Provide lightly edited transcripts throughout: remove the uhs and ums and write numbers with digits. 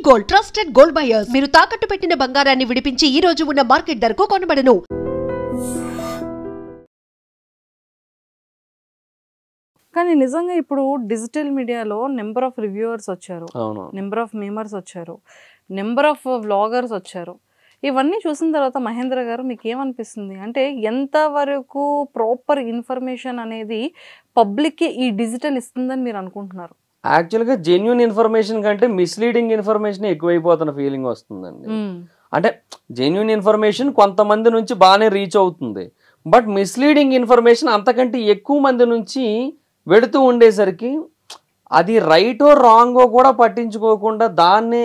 Gold trusted gold buyers. మీరు తాకట్టు పెట్టిన బంగారాన్ని విడిపించి ఈ రోజు ఉన్న మార్కెట్ ధరకు కొనబడను. కానీ నిజంగా ఇప్పుడు డిజిటల్ మీడియాలో నెంబర్ ఆఫ్ రివ్యూవర్స్ వచ్చారు, నెంబర్ ఆఫ్ మీమర్స్ వచ్చారు, నెంబర్ ఆఫ్ వ్లాగర్స్ వచ్చారు. ఇవన్నీ చూసిన తర్వాత మహేంద్ర గారు మీకు ఏమనిపిస్తుంది? అంటే ఎంతవరకు ప్రాపర్ ఇన్ఫర్మేషన్ అనేది పబ్లిక్కి ఈ డిజిటల్ ఇస్తుందని మీరు అనుకుంటున్నారు? యాక్చువల్గా జెన్యూన్ ఇన్ఫర్మేషన్ కంటే మిస్లీడింగ్ ఇన్ఫర్మేషన్ ఎక్కువైపోతున్న ఫీలింగ్ వస్తుందండి. అంటే జెన్యూన్ ఇన్ఫర్మేషన్ కొంతమంది నుంచి బాగానే రీచ్ అవుతుంది, బట్ మిస్లీడింగ్ ఇన్ఫర్మేషన్ అంతకంటే ఎక్కువ మంది నుంచి వెళుతూ ఉండేసరికి అది రైటో రాంగో కూడా పట్టించుకోకుండా దాన్నే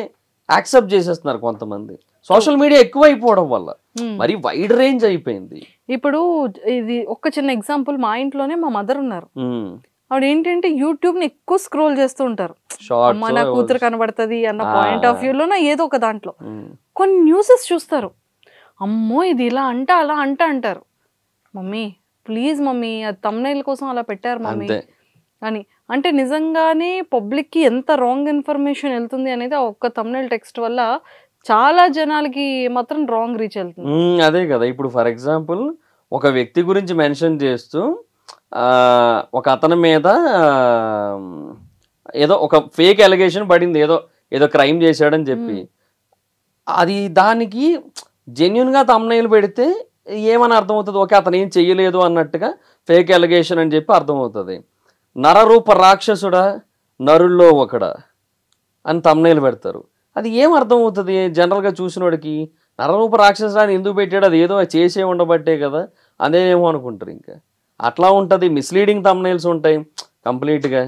యాక్సెప్ట్ చేసేస్తున్నారు కొంతమంది. సోషల్ మీడియా ఎక్కువ అయిపోవడం వల్ల మరి వైడ్ రేంజ్ అయిపోయింది. ఇప్పుడు ఇది ఒక చిన్న ఎగ్జాంపుల్, మా ఇంట్లోనే మా మదర్ ఉన్నారు. ఆవిడ ఏంటంటే యూట్యూబ్ ని ఎక్కువ స్క్రోల్ చేస్తూ ఉంటారు. మన కూతురు కనబడుతుంది అన్న పాయింట్ ఆఫ్ వ్యూలోనే ఏదో ఒక దాంట్లో కొన్ని న్యూసెస్ చూస్తారు. అమ్మో ఇది ఇలా అలా అంటారు. మమ్మీ ప్లీజ్ మమ్మీ అది తమ్నైల్ కోసం అలా పెట్టారు మమ్మీ అని. అంటే నిజంగానే పబ్లిక్ కి ఎంత రాంగ్ ఇన్ఫర్మేషన్ వెళ్తుంది అనేది ఆ ఒక్క తమ్నైల్ టెక్స్ట్ వల్ల చాలా జనాలకి మాత్రం రాంగ్ రీచ్ వెళ్తుంది. అదే కదా, ఇప్పుడు ఫర్ ఎగ్జాంపుల్ ఒక వ్యక్తి గురించి మెన్షన్ చేస్తూ ఒక అతని మీద ఏదో ఒక ఫేక్ అలిగేషన్ పడింది, ఏదో క్రైమ్ చేశాడని చెప్పి, అది దానికి జెన్యున్గా తమ్నైల్ పెడితే ఏమని అర్థమవుతుంది? ఓకే అతను ఏం చెయ్యలేదు అన్నట్టుగా ఫేక్ అలిగేషన్ అని చెప్పి అర్థమవుతుంది. నరరూప రాక్షసుడా నరుల్లో ఒకడా అని తమ్నైల్ పెడతారు. అది ఏం అర్థమవుతుంది జనరల్గా చూసినోడికి? నరరూప రాక్షసుడు ఎందుకు పెట్టాడు? అది ఏదో చేసే ఉండబట్టే కదా, అదేమో అనుకుంటారు. ఇంకా అట్లా ఉంటుంది. మిస్లీడింగ్ తమ్నైల్స్ ఉంటాయి, కంప్లీట్గా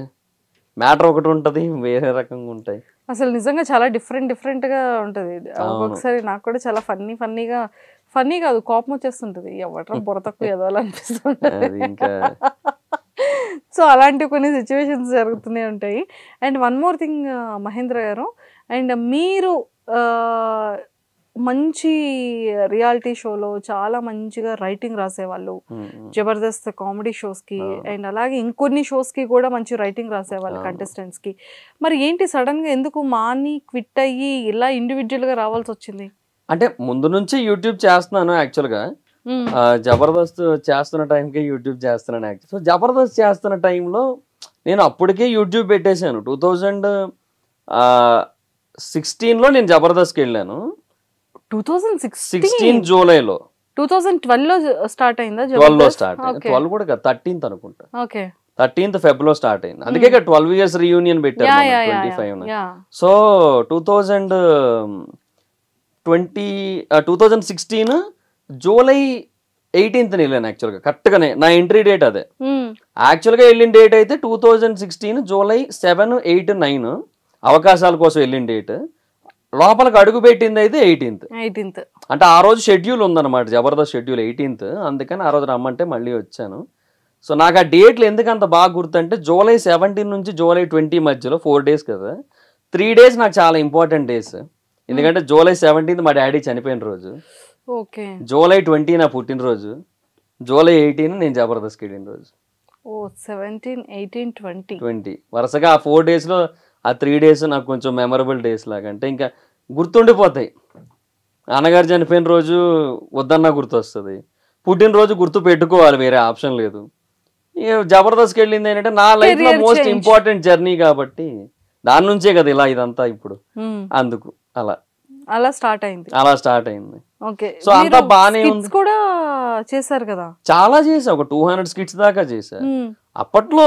మ్యాటర్ ఒకటి ఉంటుంది, వేరే రకంగా ఉంటాయి. అసలు నిజంగా చాలా డిఫరెంట్గా ఉంటుంది. ఒక్కొక్కసారి నాకు కూడా చాలా ఫన్నీ కాదు కోపం వచ్చేస్తుంటుంది, ఎవట్రా బుర్ర తక్కువ ఎదవాలనిపిస్తుంటుంది. సో అలాంటి కొన్ని సిచ్యువేషన్స్ జరుగుతూనే ఉంటాయి. And one more thing Mahendra garu, and మీరు మంచి రియాలిటీ షోలో చాలా మంచిగా రైటింగ్ రాసేవాళ్ళు, జబర్దస్త్ కామెడీ షోస్కి అండ్ అలాగే ఇంకొన్ని షోస్కి కూడా మంచి రైటింగ్ రాసేవాళ్ళు కంటెస్టెంట్స్కి. మరి ఏంటి సడన్గా ఎందుకు మాని క్విట్ అయ్యి ఇలా ఇండివిజువల్గా రావాల్సి వచ్చింది? అంటే ముందు నుంచి యూట్యూబ్ చేస్తున్నాను యాక్చువల్గా. జబర్దస్త్ చేస్తున్న టైంకే యూట్యూబ్ చేస్తున్నాను యాక్చువల్. సో జబర్దస్త్ చేస్తున్న టైంలో నేను అప్పటికే యూట్యూబ్ పెట్టేశాను. 2016లో నేను జబర్దస్త్కి వెళ్ళాను. 2016 జూలైలో. 2012లో స్టార్ట్ అయిందా? 12లో స్టార్ట్ అయింది. 12 కూడా 13th అనుకుంటా. 13th ఫెబ్లో స్టార్ట్ అయింది. అందుకే 12 years రీయూనియన్ పెట్టారు 25. సో 2016 జూలై 18th వెళ్ళాను యాక్చువల్గా. కరెక్ట్గానే నా ఎంట్రీ డేట్ అదే. యాక్చువల్గా వెళ్ళిన డేట్ అయితే 2016 జూలై 7, 8, 9 అవకాశాల కోసం వెళ్ళిన డేట్. లోపలికి అడుగు పెట్టింది అయితే 18th. అంటే ఆ రోజు షెడ్యూల్ ఉందన్నమాట, జబర్దస్త్ షెడ్యూల్ 18th. అందుకని ఆ రోజు రమ్మంటే మళ్ళీ వచ్చాను. సో నాకు ఆ డేట్లు ఎందుకు అంత బాగా గుర్తుంటే జూలై 17 నుంచి జూలై 20 మధ్యలో 4 days కదా, 3 days నాకు చాలా ఇంపార్టెంట్ డేస్. ఎందుకంటే జూలై 17 మా డాడీ చనిపోయిన రోజు, జూలై 20 నా పుట్టినరోజు, జూలై 18 నేను జబర్దస్త్కి వెళ్ళిన రోజు. 17, 18, 20 వరుసగా ఆ 4 daysలో ఆ 3 days నాకు కొంచెం మెమరబుల్ డేస్ లాగా. అంటే ఇంకా గుర్తుండిపోతాయి. నాన్నగారు చనిపోయిన రోజు వద్దన్నా గుర్తొస్తుంది, పుట్టినరోజు గుర్తు పెట్టుకోవాలి, వేరే ఆప్షన్ లేదు. జబర్దస్త్కి వెళ్ళింది ఏంటంటే నా లైఫ్లో మోస్ట్ ఇంపార్టెంట్ జర్నీ కాబట్టి దాని నుంచే కదా ఇలా ఇదంతా ఇప్పుడు. అందుకు అలా స్టార్ట్ అయింది. సో అంతా బానే ఉంది. కూడా చేశారు కదా, చాలా చేసా, ఒక 200 skits దాకా చేశా అప్పట్లో.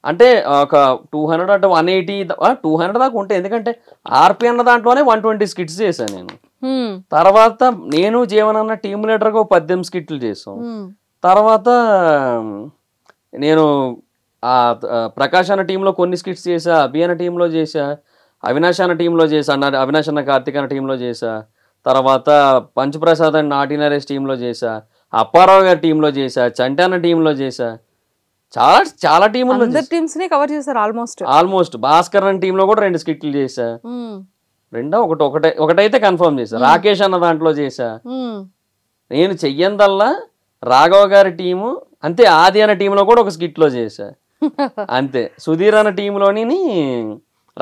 అంటే ఒక 200 అంటే 180 200 దాకా ఉంటాయి. ఎందుకంటే ఆర్పి అన్న దాంట్లోనే 120 skits చేశాను నేను. తర్వాత నేను జీవనన్న టీమ్ లీడర్గా 18 skits చేసాం. తర్వాత నేను ప్రకాష్ అన్న టీంలో కొన్ని స్కిట్స్ చేసా, అభి అన్న టీంలో చేసా, అవినాష్ అన్న టీంలో చేసా, అవినాష్ అన్న కార్తిక్ అన్న టీంలో చేసా, తర్వాత పంచప్రసాద్ అండ్ నాటి నరేష్ టీంలో చేసా, అప్పారావు గారి టీంలో చేసా, చంటి అన్న టీంలో చేసా, చాలా టీంలో ఆల్మోస్ట్. భాస్కర్ అన్న టీంలో కూడా 2 skits చేసా. ఒకటైతే కన్ఫర్మ్ చేసా. రాకేష్ అన్న దాంట్లో చేసా. నేను చెయ్యందల్లా రాఘవ గారి టీము అంతే. ఆది అన్న టీంలో కూడా ఒక స్కిట్లో చేసా అంతే. సుధీర్ అన్న టీంలోని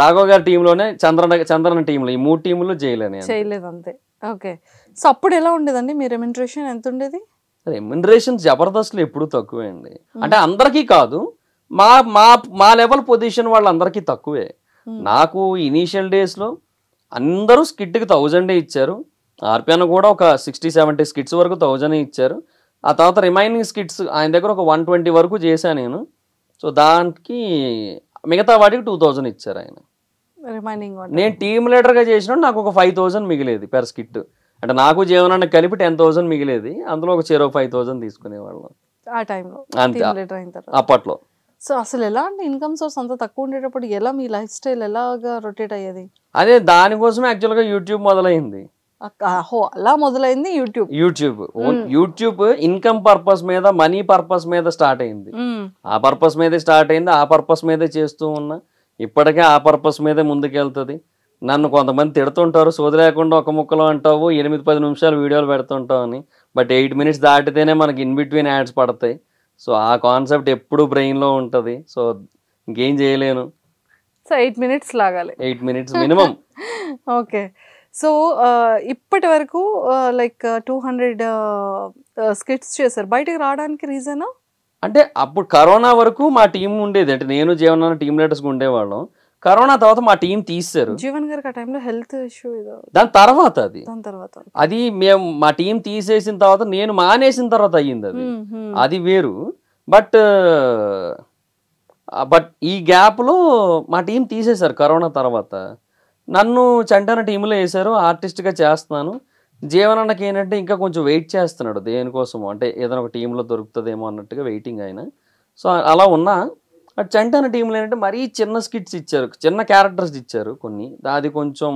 రాఘవ్ గారి టీంలోనే చంద్రన టీంలో ఈ 3 టీంలు చేయలేదు అంతే. ఓకే. సో అప్పుడు ఎలా ఉండేదండి మీ రెమ్యునరేషన్ ఎంత ఉండేది? రెమ్యునరేషన్ జబర్దస్త్లో ఎప్పుడు తక్కువే అండి. అంటే అందరికీ కాదు, మా మా మా లెవెల్ పొజిషన్ వాళ్ళందరికీ తక్కువే. నాకు ఇనీషియల్ డేస్లో అందరూ స్కిట్కి 1000 ఇచ్చారు. ఆర్పిఎన్ కూడా ఒక 60-70 స్కిట్స్ వరకు 1000 ఇచ్చారు. ఆ తర్వాత రిమైనింగ్ స్కిట్స్ ఆయన దగ్గర ఒక 120 వరకు చేశాను నేను. సో దానికి మిగతా వాటికి 2000 ఇచ్చారు ఆయన. రిమైనింగ్ నేను టీమ్ లీడర్గా చేసినప్పుడు నాకు ఒక 5000 మిగిలేది పెర్ స్కిట్. అంటే నాకు జీవనాన్ని కలిపి 10,000 మిగిలేది. అందులో ఒక 5,000 తీసుకునేవాళ్ళం ఆ టైంలో అంతే అప్పట్లో. సో అసలు ఎలా అంటే ఇన్కమ్ సోర్స్ అంత తక్కువ ఉండేటప్పుడు ఎలా మీ లైఫ్ స్టైల్ ఎలాగా రొటేట్ అయ్యేది? అదే దానికోసమే యాక్చువల్గా యూట్యూబ్ మొదలైంది. అలా మొదలైంది యూట్యూబ్ ఇన్కమ్ పర్పస్ మీద, మనీ పర్పస్ మీద స్టార్ట్ అయింది. ఆ పర్పస్ మీదే స్టార్ట్ అయింది, ఆ పర్పస్ మీదే చేస్తూ ఉన్నా. ఇప్పటికే ఆ పర్పస్ మీదే ముందుకెళ్తుంది. నన్ను కొంతమంది తిడుతుంటారు, సోది లేకుండా ఒక ముక్కలో అంటావు, 8-10 నిమిషాలు వీడియోలు పెడుతుంటావు అని. బట్ 8 minutes దాటితేనే మనకి ఇన్ బిట్వీన్ యాడ్స్ పడతాయి. సో ఆ కాన్సెప్ట్ ఎప్పుడు బ్రెయిన్లో ఉంటుంది. సో ఇంకేం చేయలేను. సో 8 minutes లాగాలి, 8 minutes మినిమం. ఓకే. సో ఇప్పటి వరకు లైక్ 200 స్కిట్స్ చేశారు. బయటకు రావడానికి రీజనా? అంటే అప్పుడు కరోనా వరకు మా టీం ఉండేది. అంటే నేను జీవన టీమ్ లీడర్స్గా ఉండేవాళ్ళం. కరోనా తర్వాత మా టీం తీశారు. జీవన్ గారికి ఆ టైంలో హెల్త్ ఇష్యూ దాని తర్వాత అది మేము మా టీం తీసేసిన తర్వాత, నేను మానేసిన తర్వాత అయ్యింది అది వేరు. బట్ ఈ గ్యాప్లో మా టీం తీసేశారు కరోనా తర్వాత. నన్ను చంటన టీంలో వేశారు, ఆర్టిస్ట్గా చేస్తున్నాను. జీవనానికి ఏంటంటే ఇంకా కొంచెం వెయిట్ చేస్తున్నాడు దేనికోసము, అంటే ఏదైనా ఒక టీంలో దొరుకుతుందేమో అన్నట్టుగా వెయిటింగ్ ఆయన. సో అలా ఉన్నా చంటన టీంలో ఏంటంటే మరీ చిన్న స్కిట్స్ ఇచ్చారు, చిన్న క్యారెక్టర్స్ ఇచ్చారు కొన్ని. అది కొంచెం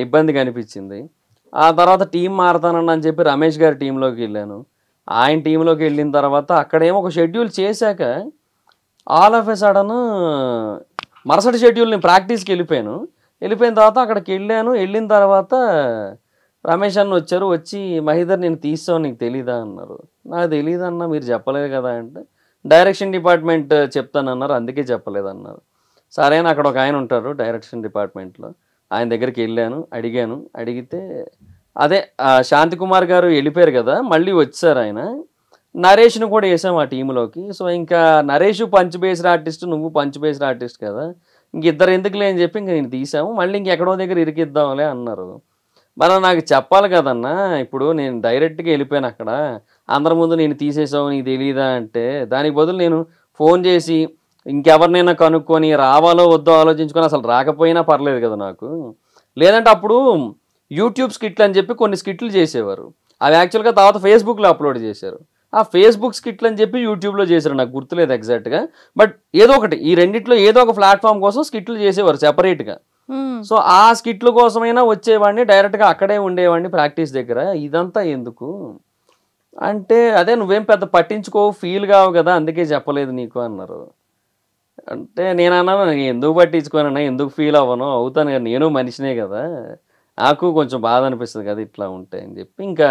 ఇబ్బందిగా అనిపించింది. ఆ తర్వాత టీం మారుతానని అని చెప్పి రమేష్ గారి టీంలోకి వెళ్ళాను. ఆయన టీంలోకి వెళ్ళిన తర్వాత అక్కడేమో ఒక షెడ్యూల్ చేశాక ఆల్ ఆఫ్ ఎ సడన్ మరుసటి షెడ్యూల్ నేను ప్రాక్టీస్కి వెళ్ళిపోయిన తర్వాత అక్కడికి వెళ్ళిన తర్వాత రమేష్ అన్న వచ్చారు. వచ్చి మహీధర్ నేను తీస్తాను, నీకు తెలీదా అన్నారు. నాకు తెలీదన్నా, మీరు చెప్పలేదు కదా అంటే, డైరెక్షన్ డిపార్ట్మెంట్ చెప్తానన్నారు, అందుకే చెప్పలేదన్నారు. సరే అని అక్కడ ఒక ఆయన ఉంటారు డైరెక్షన్ డిపార్ట్మెంట్లో, ఆయన దగ్గరికి అడిగితే అదే శాంతి కుమార్ గారు వెళ్ళిపోయారు కదా, మళ్ళీ వచ్చారు ఆయన. నరేష్ను కూడా వేసాం ఆ టీంలోకి. సో ఇంకా నరేష్ పంచ్ బేస్డ్ ఆర్టిస్ట్, నువ్వు పంచ్ బేస్డ్ ఆర్టిస్ట్ కదా, ఇంకిద్దరు ఎందుకులే అని చెప్పి ఇంక నేను తీసాము. మళ్ళీ ఇంకెక్కడో దగ్గర ఇరికిద్దాంలే అన్నారు. మరి నాకు చెప్పాలి కదన్నా, ఇప్పుడు నేను డైరెక్ట్గా వెళ్ళిపోయాను అక్కడ, అందరి ముందు నేను తీసేసావు నీకు తెలీదా అంటే, దానికి బదులు నేను ఫోన్ చేసి ఇంకెవరినైనా కనుక్కొని రావాలో వద్దో ఆలోచించుకొని అసలు రాకపోయినా పర్లేదు కదా నాకు. లేదంటే అప్పుడు యూట్యూబ్ స్కిట్లు అని చెప్పి కొన్ని స్కిట్లు చేసేవారు, అవి యాక్చువల్గా తర్వాత ఫేస్బుక్లో అప్లోడ్ చేశారు. ఆ ఫేస్బుక్ స్కిట్లు అని చెప్పి యూట్యూబ్లో చేశారు, నాకు గుర్తులేదు ఎగ్జాక్ట్గా. బట్ ఏదో ఒకటి ఈ రెండిట్లో ఏదో ఒక ప్లాట్ఫామ్ కోసం స్కిట్లు చేసేవారు సెపరేట్గా. సో ఆ స్కిట్ల కోసమైనా వచ్చేవాడిని, డైరెక్ట్గా అక్కడే ఉండేవాడిని ప్రాక్టీస్ దగ్గర. ఇదంతా ఎందుకు అంటే, అదే నువ్వేం పెద్ద పట్టించుకోవు, ఫీల్ కావు కదా, అందుకే చెప్పలేదు నీకు అన్నారు. అంటే నేను అన్నాను, ఎందుకు పట్టించుకోనన్నా, ఎందుకు ఫీల్ అవ్వను, అవుతాను కదా, నేను మనిషినే కదా, నాకు కొంచెం బాధ అనిపిస్తుంది కదా ఇట్లా ఉంటే అని చెప్పి ఇంకా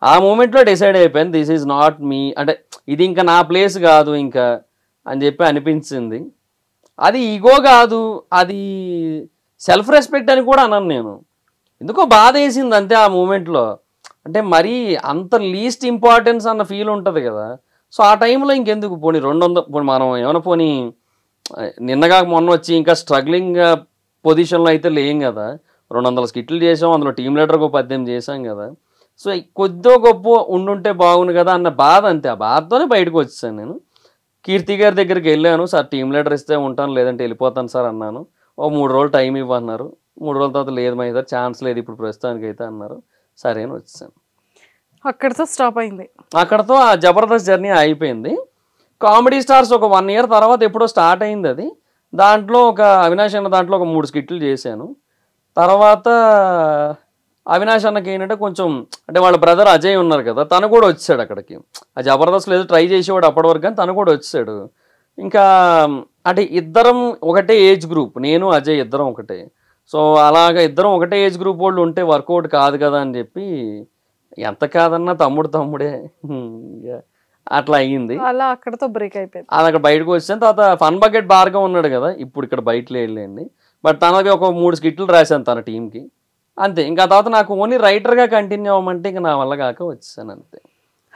ఆ మూమెంట్లో డిసైడ్ అయిపోయాను, దిస్ ఈజ్ నాట్ మీ, అంటే ఇది ఇంకా నా ప్లేస్ కాదు ఇంకా అని చెప్పి అనిపించింది. అది ఈగో కాదు, అది సెల్ఫ్ రెస్పెక్ట్ అని కూడా అన్నాను నేను. ఎందుకో బాధ వేసింది అంతే ఆ మూమెంట్లో. అంటే మరీ అంత లీస్ట్ ఇంపార్టెన్స్ అన్న ఫీల్ ఉంటుంది కదా. సో ఆ టైంలో ఇంకెందుకు పోనీ 200 మనం ఏమైనా పోనీ నిన్నగా మొన్న వచ్చి ఇంకా స్ట్రగ్లింగ్ పొజిషన్లో అయితే లేం కదా, 200 స్కిట్లు చేసాం, అందులో టీమ్ లీడర్కి 18 చేసాం కదా. సో కొద్దో గొప్ప ఉండుంటే బాగుండు కదా అన్న బాధ అంతే. ఆ బాధతోనే బయటకు వచ్చేసాను నేను. కీర్తి గారి దగ్గరికి వెళ్ళాను, సార్ టీమ్ లీడర్ ఇస్తే ఉంటాను, లేదంటే వెళ్ళిపోతాను సార్ అన్నాను. 3 రోజులు టైం ఇవ్వన్నారు. 3 రోజుల తర్వాత లేదు మహీధర్, ఛాన్స్ లేదు ఇప్పుడు ప్రస్తుతానికి అయితే అన్నారు. సరే అని వచ్చాను. అక్కడితో స్టాప్ అయింది. అక్కడతో ఆ జబర్దస్త్ జర్నీ అయిపోయింది. కామెడీ స్టార్స్ ఒక 1 year తర్వాత ఎప్పుడో స్టార్ట్ అయింది అది. దాంట్లో ఒక అవినాష్ అన్న దాంట్లో ఒక 3 స్కిట్లు చేశాను. తర్వాత అవినాష్ అన్నకి ఏంటంటే కొంచెం, అంటే వాళ్ళ బ్రదర్ అజయ్ ఉన్నారు కదా, తను కూడా వచ్చాడు అక్కడికి. ఆ జబర్దస్త్ లేదు ట్రై చేసేవాడు అప్పటి వరకు, కానీ తను కూడా వచ్చాడు. ఇంకా అంటే ఇద్దరం ఒకటే ఏజ్ గ్రూప్, నేను అజయ్ ఇద్దరం ఒకటే. సో అలాగ ఇద్దరం ఒకటే ఏజ్ గ్రూప్ వాళ్ళు ఉంటే వర్కౌట్ కాదు కదా అని చెప్పి, ఎంత కాదన్నా తమ్ముడే అట్లా అయ్యింది. అలా అక్కడతో బ్రేక్ అయిపోయింది. అది అక్కడ బయటకు వచ్చాను. తర్వాత ఫన్ బకెట్ బార్గా ఉన్నాడు కదా, ఇప్పుడు ఇక్కడ బయటలో వెళ్ళండి. బట్ తనకి ఒక 3 స్కిట్లు రాశాను తన టీంకి, అంతే. ఇంకా తర్వాత నాకు ఓన్లీ రైటర్గా కంటిన్యూ అవ్వమంటే ఇంకా నా వల్ల కాక వచ్చేసాను అంతే.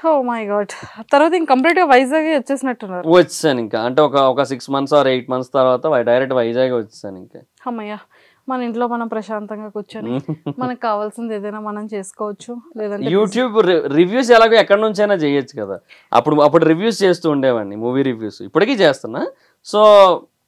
Oh my god. తర్వాత ఇంక కంప్లీట్ గా వైజాగ్ వచ్చేసినట్టున్నారు. వచ్చాను ఇంకా, అంటే ఒక 6 months or 8 months తర్వాత డైరెక్ట్ వైజాగ్ వచ్చేసాను ఇంకా. అమ్మయ్య, మన ఇంట్లో మనం ప్రశాంతంగా కూర్చొని మనకు కావాల్సింది ఏదైనా మనం చేసుకోవచ్చు. లేదంటే యూట్యూబ్ రివ్యూస్ ఎలాగో ఎక్కడి నుంచైనా చేయొచ్చు కదా. అప్పుడు రివ్యూస్ చేస్తూ ఉండేవాడిని, మూవీ రివ్యూస్, ఇప్పటికీ చేస్తున్నా. సో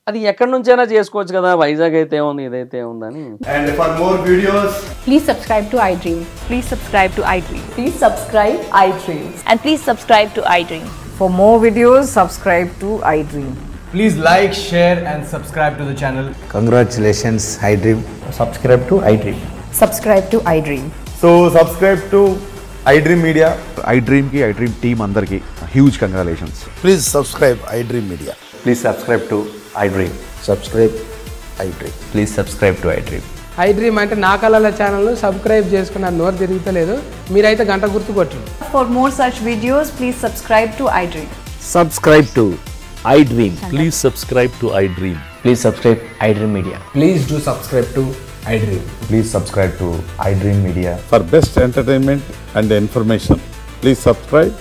అది ఎక్కడి నుంచైనా చేసుకోవచ్చు కదా, వైజాగ్ అయితే ఉంది, ఇదైతే ఉందని. And for more videos, Please subscribe to iDream. Please subscribe to iDream. Please subscribe iDream. And please subscribe to iDream. For more videos, subscribe to iDream. please like, share and subscribe to the channel. Congratulations, iDream. Subscribe to iDream. Subscribe to iDream. So subscribe to iDream Media. iDream team andarki huge congratulations. Please subscribe iDream Media. Please subscribe to iDream. Subscribe iDream. Please subscribe to iDream. iDream అంటే నా కళల ఛానల్ను subscribe చేసుకున్న నోరు తిరుగుతలేదు, మీరైతే గంట గుర్తు కొట్టండి. For more such videos, please subscribe to iDream. Subscribe to iDream. Please subscribe to iDream. Please subscribe iDream Media. Please do subscribe to iDream. Please subscribe to iDream Media. For best entertainment and information, please subscribe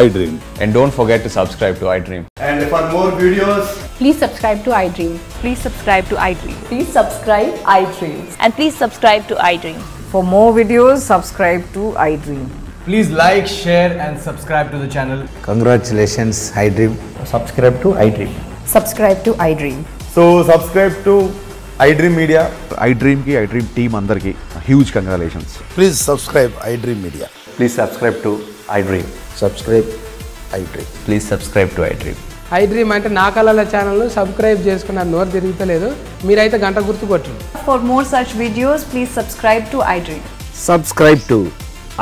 iDream. And don't forget to subscribe to iDream. And for more videos, Please subscribe to iDream. Please subscribe to iDream. Please subscribe iDream. And please subscribe to iDream. For more videos, subscribe to iDream. please like, share and subscribe to the channel. Congratulations, iDream. Subscribe to iDream. Subscribe to iDream. So subscribe to iDream Media. iDream team andarki huge congratulations. Please subscribe iDream Media. Please subscribe to iDream. Subscribe iDream. Please subscribe to iDream. iDream అంటే నా కళల ఛానల్ను subscribe చేసుకున్న నోరు తిరుగుతలేదు, మీరైతే గంట గుర్తు కొట్టండి. For more such videos, please subscribe to iDream. Subscribe to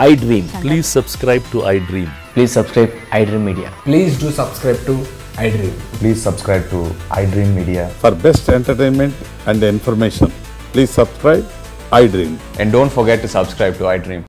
iDream. Please subscribe to iDream. Please subscribe iDream Media. Please do subscribe to iDream. Please subscribe to iDream Media. For best entertainment and information, please subscribe iDream. And don't forget to subscribe to iDream.